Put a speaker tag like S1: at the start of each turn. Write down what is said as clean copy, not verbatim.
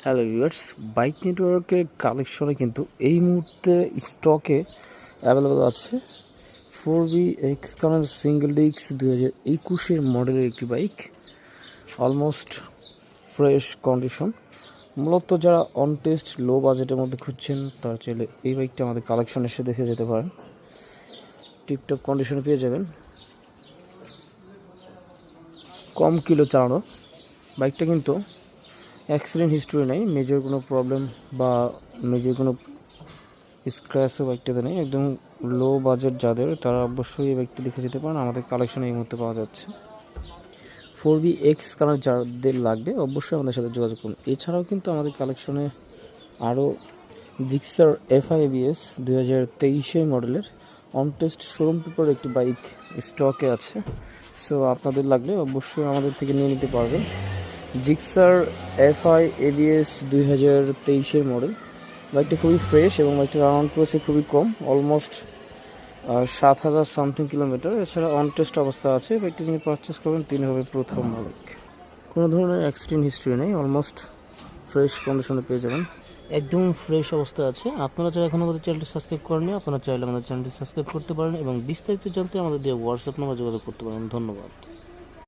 S1: Hello viewers, bike নেটওয়ার্কের কালেকশনে কিন্তু এই মুহূর্তে স্টকে অ্যাভেলেবল আছে 4VX কারণ সিঙ্গেল ডিস্ক 2021-এর মডেলের একটি বাইক, অলমোস্ট ফ্রেশ কন্ডিশন। মূলত যারা অন টেস্ট লো বাজেটের মধ্যে খুঁজছেন তারা চাইলে এই বাইকটা আমাদের কালেকশন এসে দেখে যেতে পারেন। টিপটপ কন্ডিশনে পেয়ে যাবেন, কম কিলো চালানো বাইকটা, কিন্তু অ্যাক্সিডেন্ট হিস্ট্রি নেই, মেজর কোনো প্রবলেম বা মেজর কোনো স্ক্র্যাচও বাইকটাতে নেই। একদম লো বাজেট যাদের, তারা অবশ্যই এই বাইকটা দেখে যেতে পারেন। আমাদের কালেকশনে এই মুহূর্তে পাওয়া যাচ্ছে 4VX কালার। যাদের লাগবে অবশ্যই আমাদের সাথে যোগাযোগ করুন। এছাড়াও কিন্তু আমাদের কালেকশনে আরও জিক্সার FI ABS 2023-এর মডেলের অন টেস্ট শোরুম পেপার একটি বাইক স্টকে আছে। সো আপনাদের লাগলে অবশ্যই আমাদের থেকে নিয়ে নিতে পারবেন। জিক্সার FI ABS 2023-এর মডেল বাইকটা খুবই ফ্রেশ এবং বাইকটা রান করেছে খুবই কম, অলমোস্ট 7,000 সামথিং কিলোমিটার। এছাড়া অন টেস্ট অবস্থা আছে। বাইকটি যিনি পারচেস করবেন তিনি হবে প্রথম মালিক। কোনো ধরনের অ্যাক্সিডেন্ট হিস্ট্রি নেই, অলমোস্ট ফ্রেশ কন্ডিশনে পেয়ে যাবেন, একদম ফ্রেশ অবস্থা আছে। আপনারা যারা এখন আমাদের চ্যানেলটি সাবস্ক্রাইব করেননি, আপনারা চাইলে আমাদের চ্যানেলটি সাবস্ক্রাইব করতে পারেন এবং বিস্তারিত জানতে আমাদের দিয়ে হোয়াটসঅ্যাপ নাম্বার যোগাযোগ করতে পারেন। ধন্যবাদ।